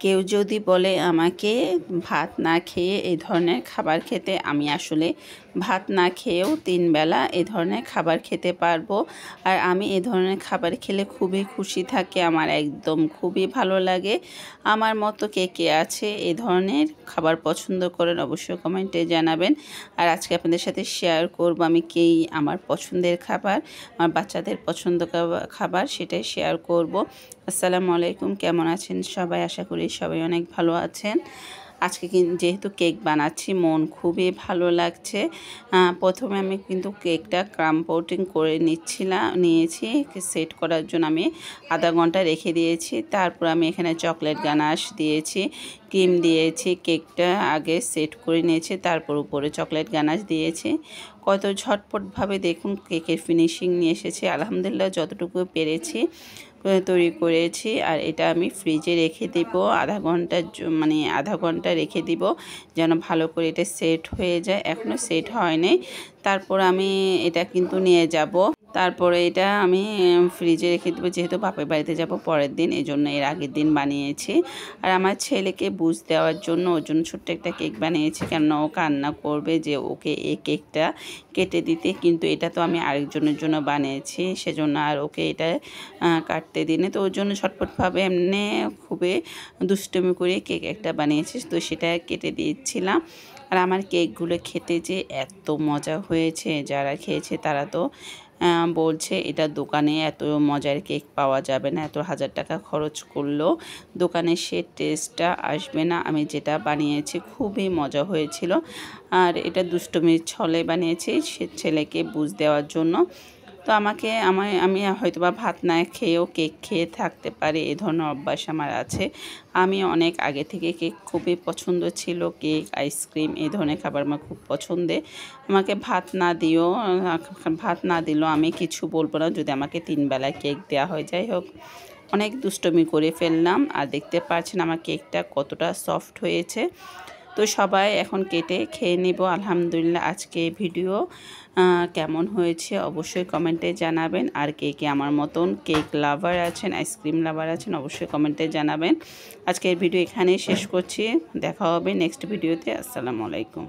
কেউ যদি বলে আমাকে ভাত না খেয়ে এই ধরনের খাবার খেতে, আমি আসলে ভাত না খেয়েও 3 বেলা এই ধরনের খাবার খেতে পারবো। আর আমি এই ধরনের খাবার খেলে খুবই খুশি থাকি, আমার একদম খুবই ভালো লাগে। আমার মতো কে কে আছে এই ধরনের খাবার পছন্দ করেন অবশ্যই কমেন্টে জানাবেন। আর আজকে আপনাদের সাথে শেয়ার করব আমি আমার পছন্দের খাবার, আমার বাচ্চাদের পছন্দ খাবার সেটাই শেয়ার করব। আসসালামু আলাইকুম, কেমন আছেন সবাই? আশা করি সবাই অনেক ভালো আছেন। আজকে যেহেতু কেক বানাচ্ছি, মন খুবই ভালো লাগছে। প্রথমে আমি কিন্তু কেকটা ক্রাম কোটিং করে নিয়েছি। সেট করার জন্য আমি আধা ঘন্টা রেখে দিয়েছি। তারপর আমি এখানে চকলেট গানাশ দিয়েছি, ক্রিম দিয়েছি, কেকটা আগে সেট করে নিয়েছি, তারপর উপরে চকলেট গানাশ দিয়েছি। কত ঝটপটভাবে দেখুন কেকের ফিনিশিং নিয়ে এসেছে। আলহামদুলিল্লাহ যতটুকু পেরেছি তৈরি করেছি। আর এটা আমি ফ্রিজে রেখে দিব আধা ঘন্টা রেখে দিব যেন ভালো করে এটা সেট হয়ে যায়। এখনও সেট হয়নি। তারপর আমি এটা কিন্তু নিয়ে যাব। তারপরে এটা আমি ফ্রিজে রেখে দেবো, যেহেতু বাপের বাড়িতে যাব পরের দিন, এই জন্য এর আগের দিন বানিয়েছি। আর আমার ছেলেকে বুঝ দেওয়ার জন্য ওর জন্য ছোট্ট একটা কেক বানিয়েছি, কেননা ও কান্না করবে যে ওকে এই কেকটা কেটে দিতে। কিন্তু এটা তো আমি আরেকজনের জন্য বানিয়েছি, সেজন্য আর ওকে এটা কাটতে দিনে, তো ওর জন্য ঝটপটভাবে এমনি খুবই দুষ্টুমি করে কেক একটা বানিয়েছি, তো সেটা কেটে দিচ্ছিলাম। আর আমার কেকগুলো খেতে যে এত মজা হয়েছে, যারা খেয়েছে তারা তো বলছে এটা দোকানে এত মজার কেক পাওয়া যাবে না, এত 1000 টাকা খরচ করলেও দোকানে সে টেস্টটা আসবে না। আমি যেটা বানিয়েছি খুবই মজা হয়েছিল। আর এটা দুষ্টুমির ছলে বানিয়েছি সে ছেলেকে বুঝ দেওয়ার জন্য। তো আমি হয়তোবা ভাত না খেয়েও কেক খেয়ে থাকতে পারি, এই ধরনের অভ্যাস আমার আছে। আমি অনেক আগে থেকে কেক খুবই পছন্দ ছিল, কেক আইসক্রিম এই ধরনের খাবার আমার খুব পছন্দের। আমাকে ভাত না দিলেও আমি কিছু বলবো না যদি আমাকে 3 বেলা কেক দেওয়া হয়। যাই হোক, অনেক দুষ্টুমি করে ফেললাম। আর দেখতে পাচ্ছেন আমার কেকটা কতটা সফট হয়েছে। তো সবাই এখন কেটে খেয়ে নিব। আলহামদুলিল্লাহ আজকে ভিডিও কেমন হয়েছে অবশ্যই কমেন্টে জানাবেন। আর কে কে আমার মতন কেক লাভার আছেন, আইসক্রিম লাভার আছেন, অবশ্যই কমেন্টে জানাবেন। আজকের ভিডিও এখানেই শেষ করছি, দেখা হবে নেক্সট ভিডিওতে। আসসালামু আলাইকুম।